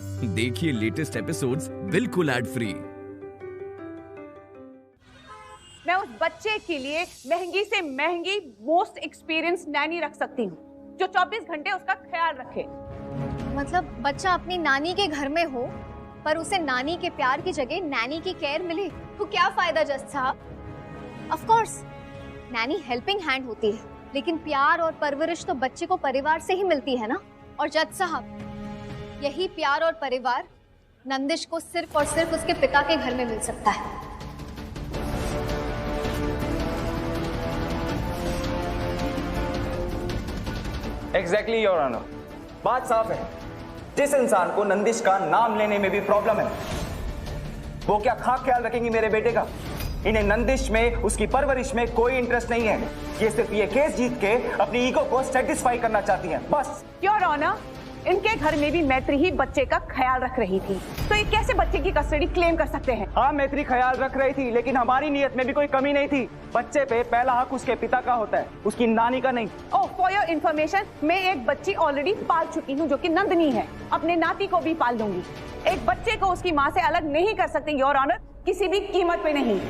देखिए latest episodes बिल्कुल ad free. मैं उस बच्चे के लिए महंगी से महंगी मोस्ट एक्सपीरियंस नैनी रख सकती हूँ जो 24 घंटे उसका ख्याल रखे। मतलब बच्चा अपनी नानी के घर में हो पर उसे नानी के प्यार की जगह नैनी की केयर मिले तो क्या फायदा जज साहब? Of course Naini helping hand होती है लेकिन प्यार और परवरिश तो बच्चे को परिवार से ही मिलती है ना। और जज साहब यही प्यार और परिवार नंदिश को सिर्फ और सिर्फ उसके पिता के घर में मिल सकता है। एग्जैक्टली योर ऑनर, बात साफ है। जिस इंसान को नंदिश का नाम लेने में भी प्रॉब्लम है वो क्या खाक ख्याल रखेंगी मेरे बेटे का? इन्हें नंदिश में उसकी परवरिश में कोई इंटरेस्ट नहीं है। ये सिर्फ ये केस जीत के अपनी ईगो को सेटिस्फाई करना चाहती हैं बस। योर ऑनर, इनके घर में भी मैत्री ही बच्चे का ख्याल रख रही थी तो ये कैसे बच्चे की कस्टडी क्लेम कर सकते हैं? हाँ, मैत्री ख्याल रख रही थी लेकिन हमारी नीयत में भी कोई कमी नहीं थी। बच्चे पे पहला हक उसके पिता का होता है, उसकी नानी का नहीं। ओह, फॉर योर इन्फॉर्मेशन, मैं एक बच्ची ऑलरेडी पाल चुकी हूँ जो कि नंदनी है। अपने नाती को भी पाल दूंगी। एक बच्चे को उसकी माँ से अलग नहीं कर सकते योर ऑनर, किसी भी कीमत पे नहीं।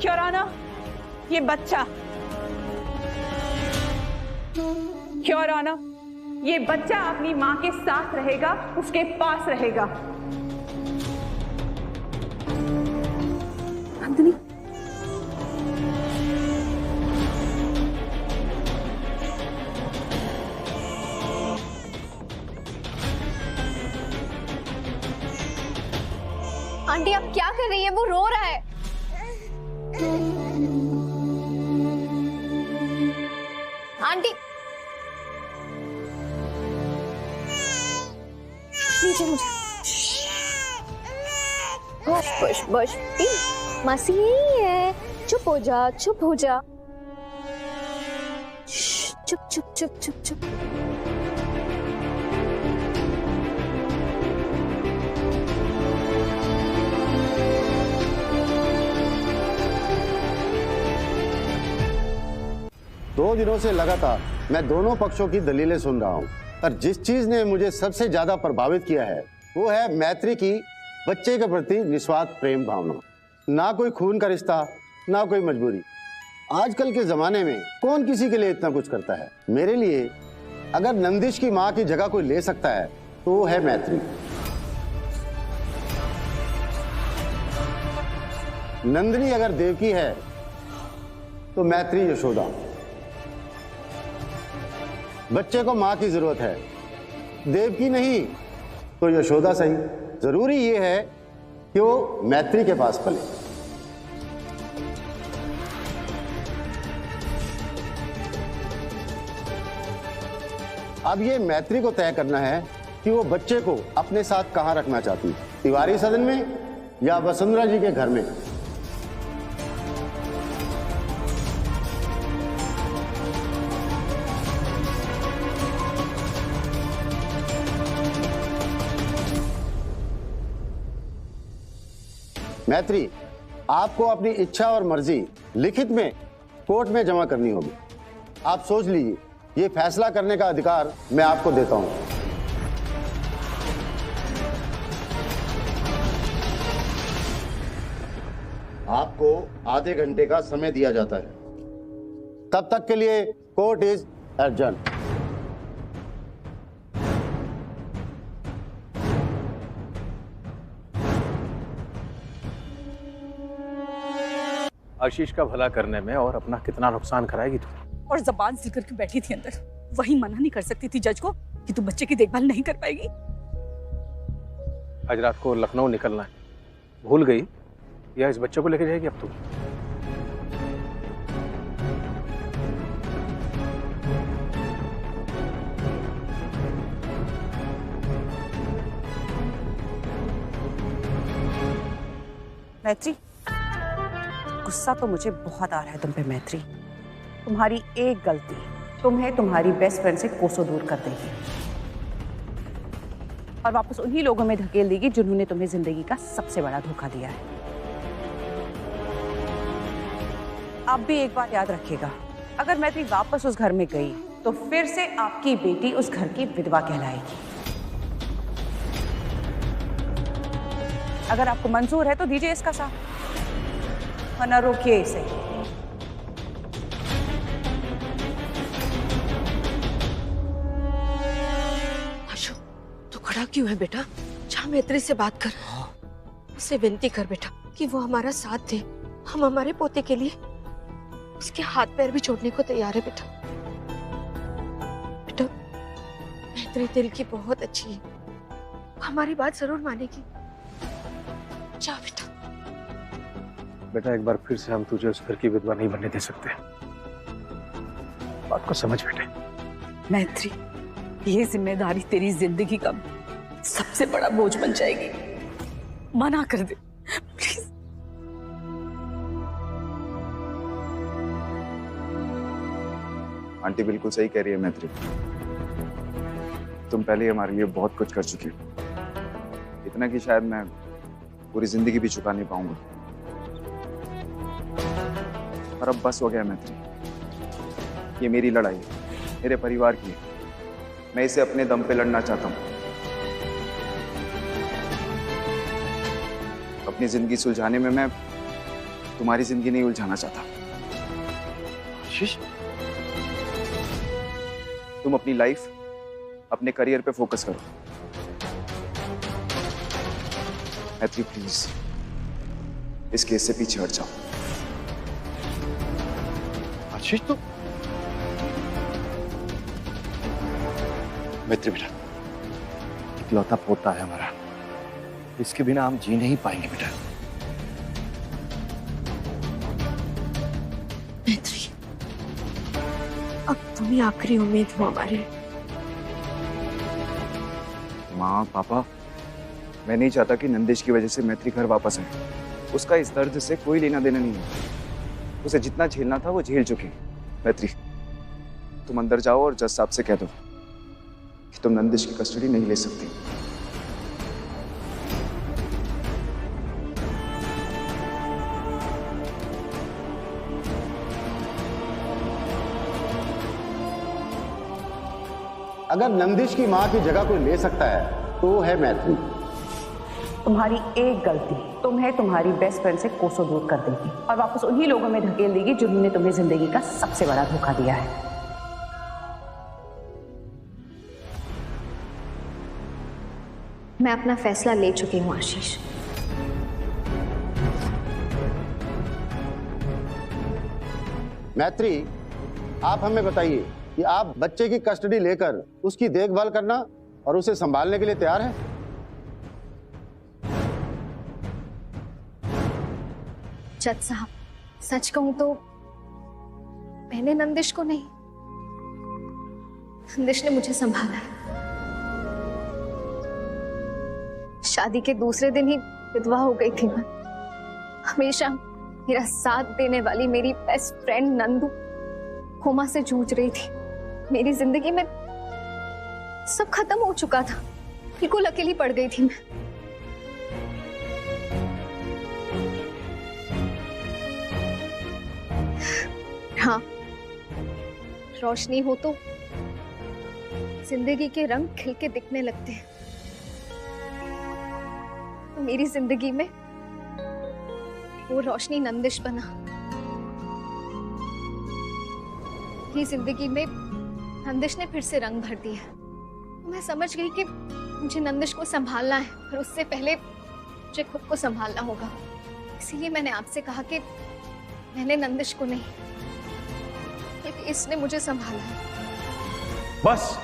योर ऑनर, ये बच्चा, योर ऑनर, ये बच्चा अपनी माँ के साथ रहेगा, उसके पास रहेगा। नंदिनी, आंटी आप क्या कर रही है? वो रो रहा है। आंटी नीचे मुझे बश बश बश मासी यही है। चुप हो जा, चुप हो जा। चुप चुप चुप चुप चुप। दो दिनों से लगातार मैं दोनों पक्षों की दलीलें सुन रहा हूँ और जिस चीज ने मुझे सबसे ज्यादा प्रभावित किया है वो है मैत्री की बच्चे के प्रति निस्वार्थ प्रेम भावना। ना कोई खून का रिश्ता, ना कोई मजबूरी। आजकल के जमाने में कौन किसी के लिए इतना कुछ करता है? मेरे लिए अगर नंदिश की माँ की जगह कोई ले सकता है तो वो है मैत्री। नंदिनी अगर देवकी है तो मैत्री यशोदा। बच्चे को मां की जरूरत है, देवकी नहीं तो यशोदा सही। जरूरी ये है कि वो मैत्री के पास पले। अब ये मैत्री को तय करना है कि वो बच्चे को अपने साथ कहां रखना चाहती है, तिवारी सदन में या वसुंधरा जी के घर में। मैत्री, आपको अपनी इच्छा और मर्जी लिखित में कोर्ट में जमा करनी होगी। आप सोच लीजिए, ये फैसला करने का अधिकार मैं आपको देता हूं। आपको आधे घंटे का समय दिया जाता है, तब तक के लिए कोर्ट इज एडजर्न। आशीष का भला करने में और अपना कितना नुकसान कराएगी तू। और जबान सिल करके बैठी थी अंदर, वही मना नहीं कर सकती थी जज को कि तू बच्चे की देखभाल नहीं कर पाएगी। आज रात को लखनऊ निकलना है, भूल गई या इस बच्चे को लेके जाएगी अब तू? मैत्री, गुस्सा तो मुझे बहुत आ रहा है तुम पे मैत्री। तुम्हारी एक गलती तुम्हें तुम्हारी बेस्ट फ्रेंड से कोसों दूर कर देगी और वापस उन्हीं लोगों में धकेल देगी जिन्होंने तुम्हें जिंदगी का सबसे बड़ा धोखा दिया है। आप भी एक बात याद रखिएगा, अगर मैत्री वापस उस घर में गई तो फिर से आपकी बेटी उस घर की विधवा कहलाएगी। अगर आपको मंजूर है तो दीजिए इसका साथ, वरना रोकिए इसे। आशु, तू खड़ा क्यों है बेटा? जा मैत्री से बात कर, उससे विनती कर बेटा कि वो हमारा साथ दे। हम हमारे पोते के लिए उसके हाथ पैर भी छोड़ने को तैयार है बेटा। बेटा, मैत्री दिल की बहुत अच्छी है, हमारी बात जरूर मानेगी। जा बेटा। बेटा, एक बार फिर से हम तुझे उस घर की विधवा नहीं बनने दे सकते। बात को समझ बेटे। मैत्री, ये जिम्मेदारी तेरी जिंदगी का सबसे बड़ा बोझ बन जाएगी। मना कर दे प्लीज। आंटी बिल्कुल सही कह रही है मैत्री। तुम पहले हमारे लिए बहुत कुछ कर चुकी हो, इतना कि शायद मैं पूरी जिंदगी भी चुका नहीं पाऊंगा। पर अब बस हो गया मैत्री, ये मेरी लड़ाई है, मेरे परिवार की है। मैं इसे अपने दम पे लड़ना चाहता हूँ। अपनी जिंदगी सुलझाने में मैं तुम्हारी जिंदगी नहीं उलझाना चाहता। आशीष, तुम अपनी लाइफ, अपने करियर पे फोकस करो। मैत्री प्लीज इस केस से पीछे हट जाओ। आशीष, तू मैत्री बेटा, इकलौता पोता है हमारा, इसके बिना हम जी नहीं पाएंगे बेटा। मैत्री, अब तुम ही आखिरी उम्मीद हो हमारी। माँ, पापा, मैं नहीं चाहता कि नंदिश की वजह से मैत्री घर वापस आए। उसका इस दर्द से कोई लेना देना नहीं है। उसे जितना झेलना था वो झेल चुकी। मैत्री, तुम अंदर जाओ और जज साहब से कह दो कि तुम नंदिश की कस्टडी नहीं ले सकती। अगर नंदिश की मां की जगह कोई ले सकता है तो वो है मैत्री। तुम्हारी एक गलती तुम्हें तुम्हारी बेस्ट फ्रेंड से कोसों दूर कर देगी और वापस उन्हीं लोगों में धकेल देगी जिन्होंने तुम्हें जिंदगी का सबसे बड़ा धोखा दिया है। मैं अपना फैसला ले चुकी हूँ आशीष। मैत्री, आप हमें बताइए कि आप बच्चे की कस्टडी लेकर उसकी देखभाल करना और उसे संभालने के लिए तैयार हैं? जज साहब, सच कहूं तो मैंने नंदिश को नहीं, नंदिश ने मुझे संभाला है। शादी के दूसरे दिन ही विधवा हो गई थी मैं। हमेशा मेरा साथ देने वाली मेरी बेस्ट फ्रेंड नंदू कोमा से जूझ रही थी। मेरी जिंदगी में सब खत्म हो चुका था, बिल्कुल अकेली पड़ गई थी मैं। हाँ, रोशनी हो तो जिंदगी के रंग खिल के दिखने लगते हैं। तो मेरी जिंदगी में वो रोशनी नंदिश बना। मेरी जिंदगी में नंदिश ने फिर से रंग भर दिया। तो मैं समझ गई कि मुझे नंदिश को संभालना है, और उससे पहले मुझे खुद को संभालना होगा। इसीलिए मैंने आपसे कहा कि मैंने नंदिश को नहीं, लेकिन इसने मुझे संभाला है। बस,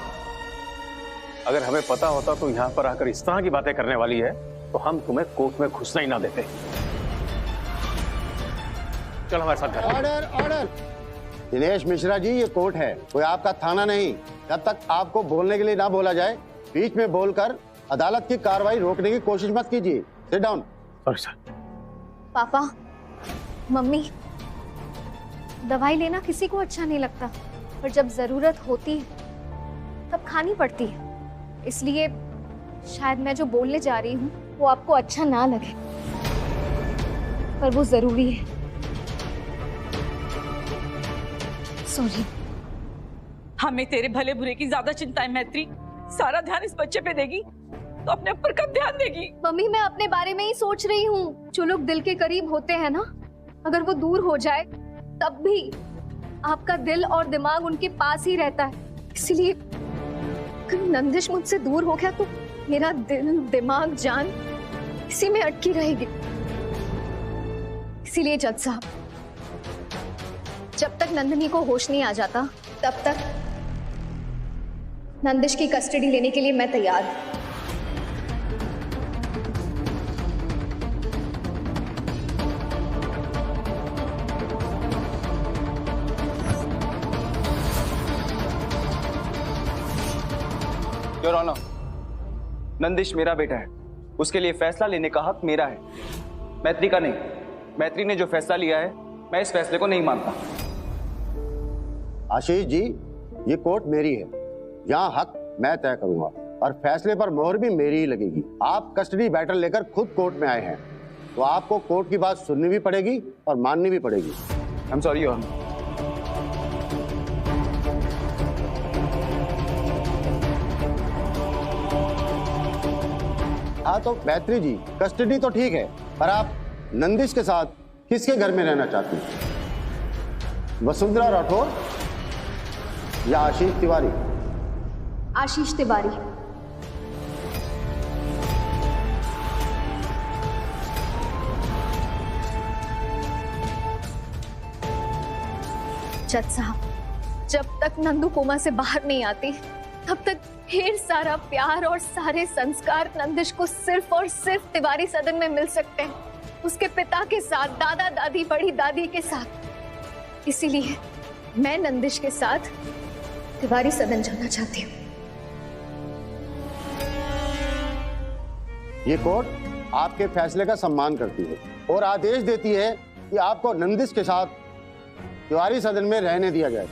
अगर हमें पता होता तो यहाँ पर आकर इस तरह की बातें करने वाली है तो हम तुम्हें कोर्ट में घुसना ही ना देते। चल हमारे साथ घर। Order, order. दिनेश मिश्रा जी, ये कोर्ट है, कोई आपका थाना नहीं। जब तक आपको बोलने के लिए ना बोला जाए, बीच में बोलकर अदालत की कार्रवाई रोकने की कोशिश मत कीजिए। Sit down. Sorry sir. पापा, मम्मी, दवाई लेना किसी को अच्छा नहीं लगता, पर जब जरूरत होती है तब खानी पड़ती है। इसलिए शायद मैं जो बोलने जा रही हूँ वो आपको अच्छा ना लगे, पर वो जरूरी है। सॉरी। हमें तेरे भले बुरे की ज्यादा चिंता है मैत्री। सारा ध्यान इस बच्चे पे देगी तो अपने ऊपर कब ध्यान देगी? मम्मी मैं अपने बारे में ही सोच रही हूँ। जो लोग दिल के करीब होते हैं ना, अगर वो दूर हो जाए तब भी आपका दिल और दिमाग उनके पास ही रहता है। इसलिए अगर नंदिश मुझसे दूर हो गया तो मेरा दिल, दिमाग, जान इसी में अटकी रहेगी। इसीलिए जज साहब, जब तक नंदिनी को होश नहीं आ जाता तब तक नंदिश की कस्टडी लेने के लिए मैं तैयार हूं। योर ऑनर, नंदिश मेरा बेटा है, उसके लिए फैसला लेने का हक मेरा है, मैत्री का नहीं। मैत्री ने जो फैसला लिया है, मैं इस फैसले को नहीं मानता। आशीष जी, ये कोर्ट मेरी है, यहाँ हक मैं तय करूंगा और फैसले पर मोहर भी मेरी ही लगेगी। आप कस्टडी बैटल लेकर खुद कोर्ट में आए हैं, तो आपको कोर्ट की बात सुननी भी पड़ेगी और माननी भी पड़ेगी। I am sorry your honour. हाँ तो मैत्री जी, कस्टडी तो ठीक है, पर आप नंदिश के साथ किसके घर में रहना चाहती हैं? वसुंधरा राठौर या आशीष तिवारी? आशीष तिवारी। जज साहब, जब तक नंदू कोमा से बाहर नहीं आती तब तक ढेर सारा प्यार और सारे संस्कार नंदिश को सिर्फ और सिर्फ तिवारी सदन में मिल सकते हैं, उसके पिता के साथ, दादा दादी, बड़ी दादी के साथ। इसीलिए मैं नंदिश के साथ तिवारी सदन जाना चाहती हूँ। ये कोर्ट आपके फैसले का सम्मान करती है और आदेश देती है कि आपको नंदिश के साथ तिवारी सदन में रहने दिया जाए।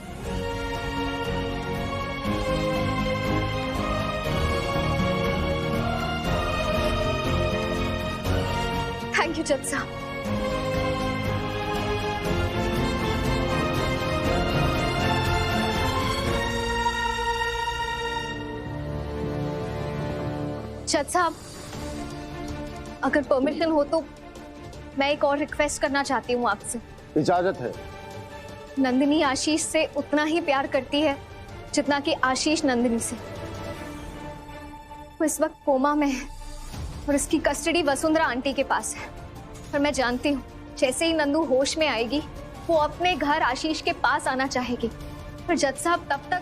थैंक यू जज साहब। जज साहब, अगर परमिशन हो तो मैं एक और रिक्वेस्ट करना चाहती हूँ आपसे। इजाजत है। नंदिनी आशीष से उतना ही प्यार करती है जितना कि आशीष नंदिनी से। वो इस वक्त कोमा में है और इसकी कस्टडी वसुंधरा आंटी के पास है, पर मैं जानती हूँ जैसे ही नंदू होश में आएगी वो अपने घर आशीष के पास आना चाहेगी। पर जज साहब, तब तक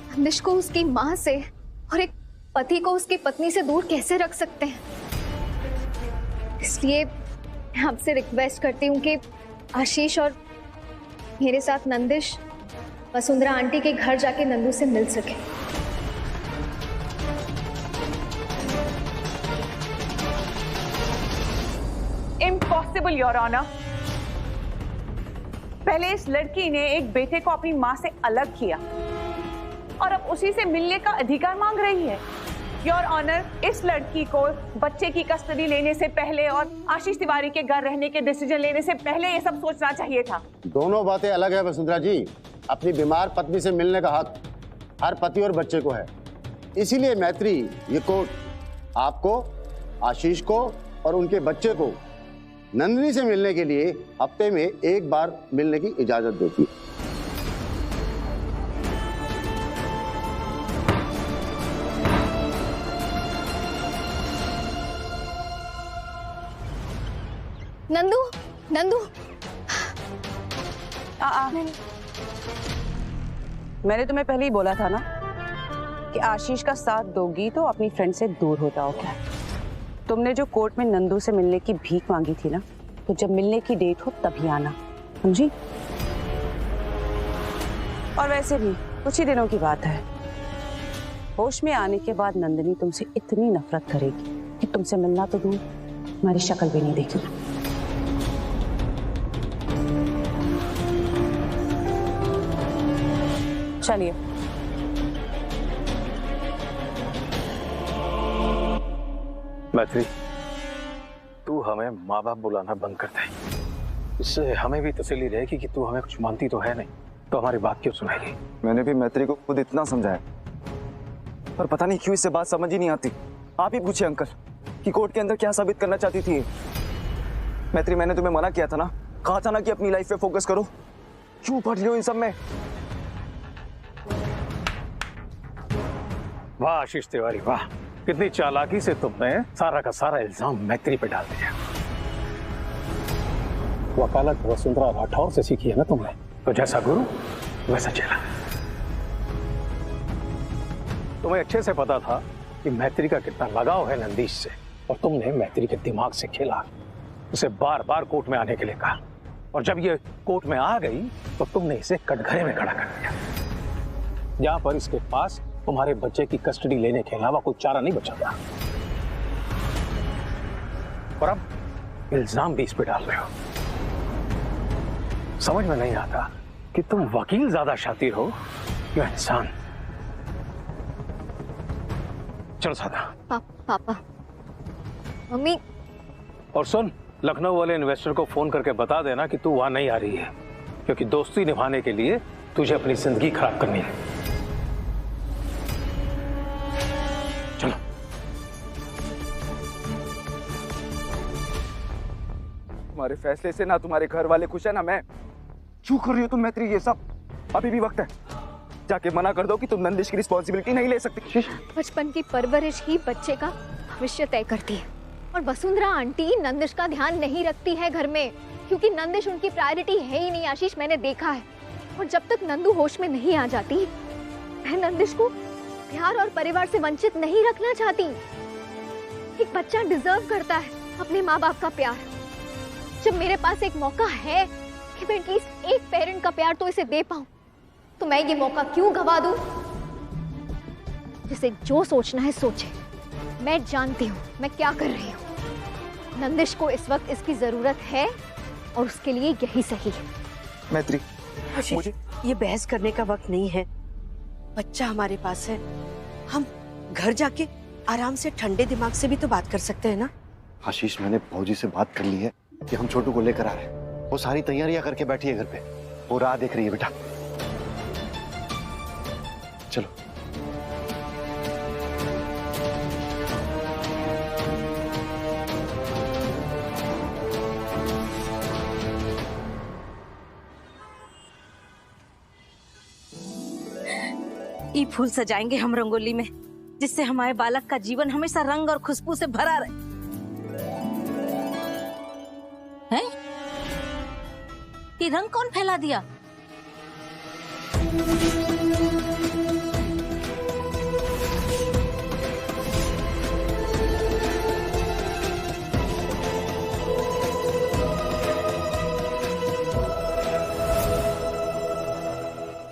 नंदिश को उसकी माँ से और एक पति को उसकी पत्नी से दूर कैसे रख सकते हैं? इसलिए मैं आपसे रिक्वेस्ट करती हूँ कि आशीष और मेरे साथ नंदिश वसुंधरा आंटी के घर जाके नंदू से मिल सके। Impossible your honour. पहले इस लड़की ने एक बेटे को अपनी मां से अलग किया और अब उसी से मिलने का अधिकार मांग रही है। योर ऑनर, इस लड़की को बच्चे की कस्टडी लेने से पहले और आशीष तिवारी के घर रहने के डिसीजन लेने से पहले ये सब सोचना चाहिए था। दोनों बातें अलग है वसुंधरा जी। अपनी बीमार पत्नी से मिलने का हक हर पति और बच्चे को है। इसीलिए मैत्री, ये कोर्ट आपको, आशीष को और उनके बच्चे को नंदिनी से मिलने के लिए हफ्ते में एक बार मिलने की इजाजत देती है। नंदू, नंदू। मैंने तुम्हें पहले ही बोला था ना कि आशीष का साथ दोगी तो अपनी फ्रेंड से दूर हो जाओगे। तुमने जो कोर्ट में नंदू से मिलने की भीख मांगी थी ना, तो जब मिलने की डेट हो तभी आना, समझी? और वैसे भी कुछ ही दिनों की बात है। होश में आने के बाद नंदिनी तुमसे इतनी नफरत करेगी कि तुमसे मिलना तो दूर, तुम्हारी शक्ल भी नहीं देखेगी। चलिए। मैत्री, तू हमें माँ बाप बुलाना बंद कर दे। इससे हमें भी तसल्ली रहेगी कि तू हमें कुछ मानती तो है नहीं। तो हमारी बात क्यों सुनेगी? मैंने भी मैत्री को खुद इतना समझाया, पर पता नहीं क्यों इससे बात समझ ही नहीं आती। आप ही पूछिए अंकल कि कोर्ट के अंदर क्या साबित करना चाहती थी मैत्री। मैंने तुम्हें मना किया था ना, कहा था ना कि अपनी लाइफ पे फोकस करो, क्यों पढ़ रही हो इन सब में? वाह आशीष तिवारी वाह, कितनी चालाकी से तुमने सारा का सारा इल्जाम मैत्री पे डाल दिया। वकालत वसुंधरा राठौर से सीखी है ना तुमने, तो जैसा गुरु वैसा चेला। तुम्हें अच्छे से पता था कि मैत्री का कितना लगाव है नंदीश से, और तुमने मैत्री के दिमाग से खेला, उसे बार बार कोर्ट में आने के लिए कहा, और जब ये कोर्ट में आ गई तो तुमने इसे कटघरे में खड़ा कर दिया, जहां पर इसके पास तुम्हारे बच्चे की कस्टडी लेने के अलावा कोई चारा नहीं बचा था। और अब इल्जाम भी इस पे डाल रहे हो। समझ में नहीं आता कि तुम वकील ज्यादा शातिर हो या इंसान। चलो सादा। पापा, मम्मी। और सुन, लखनऊ वाले इन्वेस्टर को फोन करके बता देना कि तू वहां नहीं आ रही है, क्योंकि दोस्ती निभाने के लिए तुझे अपनी जिंदगी खराब करनी है। चलो। तुम्हारे फैसले से ना तुम्हारे घर वाले खुश है ना मैं। क्यों कर रही हो तुम मैत्री ये सब? अभी भी वक्त है, जाके मना कर दो कि तुम नंदिश की रिस्पॉन्सिबिलिटी नहीं ले सकती। बचपन की परवरिश ही बच्चे का भविष्य तय करती है, और वसुंधरा आंटी नंदिश का ध्यान नहीं रखती है घर में, क्योंकि नंदिश उनकी प्रायोरिटी है ही नहीं। आशीष, मैंने देखा है। और जब तक नंदू होश में नहीं आ जाती, मैं नंदिश को प्यार और परिवार से वंचित नहीं रखना चाहती। एक बच्चा डिजर्व करता है अपने माँ बाप का प्यार। जब मेरे पास एक मौका है कि मैं एटलीस्ट एक पेरेंट का प्यार तो इसे दे पाऊं, तो मैं ये मौका क्यों गवा दूं? जिसे जो सोचना है सोचे। मैं जानती हूँ मैं क्या कर रही हूँ। नंदिश को इस वक्त इसकी जरूरत है, और उसके लिए यही सही है। मैत्री, मुझे ये बहस करने का वक्त नहीं है। बच्चा हमारे पास है, हम घर जाके आराम से ठंडे दिमाग से भी तो बात कर सकते हैं ना। आशीष, मैंने भौजी से बात कर ली है कि हम छोटू को लेकर आ रहे हैं। वो सारी तैयारियां करके बैठी है घर पे, वो राह देख रही है बेटा। चलो। ये फूल सजाएंगे हम रंगोली में, जिससे हमारे बालक का जीवन हमेशा रंग और खुशबू से भरा रहे। हैं? ये रंग कौन फैला दिया?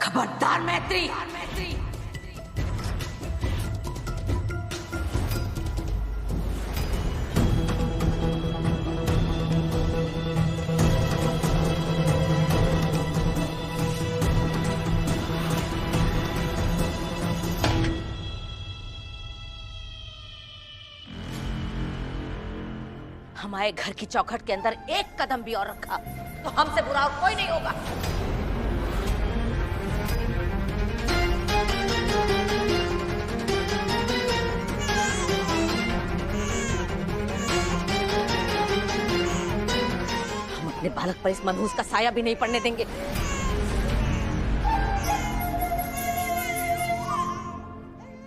खबरदार मैत्री! हमारे घर की चौखट के अंदर एक कदम भी और रखा तो हमसे बुरा और कोई नहीं होगा। हम अपने बालक पर इस मनहूस का साया भी नहीं पड़ने देंगे।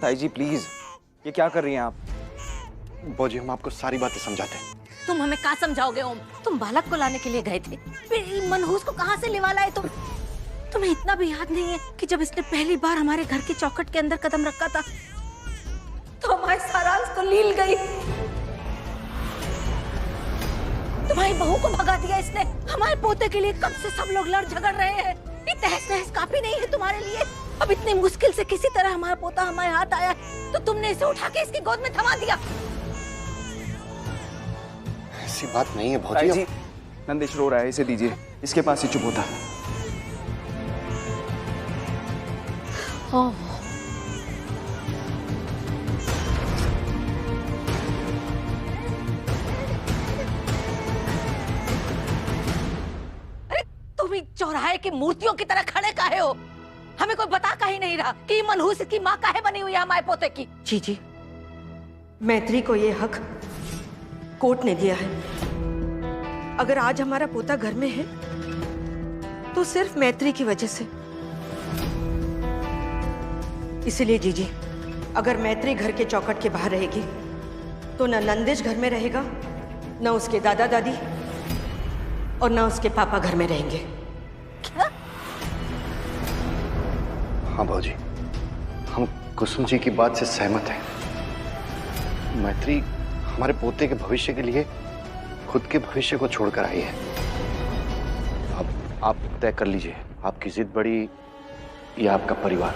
ताई जी प्लीज, ये क्या कर रही हैं आप? भौजी, हम आपको सारी बातें समझाते हैं। तुम हमें क्या समझाओगे ओम? तुम बालक को लाने के लिए गए थे, फिर मनहूस को कहाँ से लेवा लाए तुम? तुम्हें इतना भी याद नहीं है कि जब इसने पहली बार हमारे घर की चौखट के अंदर कदम रखा था तो हमारे सारांश को लील गई। तुम्हारी बहू को भगा दिया इसने। हमारे पोते के लिए कब से सब लोग लड़ झगड़ रहे हैं। ये तहस नहस काफी नहीं है तुम्हारे लिए? अब इतनी मुश्किल से किसी तरह हमारा पोता हमारे हाथ आया तो तुमने इसे उठा के इसकी गोद में थमा दिया। ऐसी बात नहीं है ताई भौजी। जी, नंदिश रो रहा है, इसे दीजिए, इसके पास ही चुप होता है। अरे तुम ही चौर चौराहे की मूर्तियों की तरह खड़े काहे हो? हमें कोई बता काहे नहीं रहा कि मनहूस की माँ काहे बनी हुई है हमारे पोते की? जी, मैत्री को ये हक कोर्ट ने दिया है। अगर आज हमारा पोता घर में है तो सिर्फ मैत्री की वजह से। इसलिए जीजी, अगर मैत्री घर के चौखट के बाहर रहेगी तो न नंदिश घर में रहेगा, न उसके दादा दादी और न उसके पापा घर में रहेंगे। क्या? हाँ भाजी, हम कुसुम जी की बात से सहमत हैं। मैत्री हमारे पोते के भविष्य के लिए खुद के भविष्य को छोड़कर आई है। अब आप तय कर लीजिए, आपकी जिद बड़ी या आपका परिवार।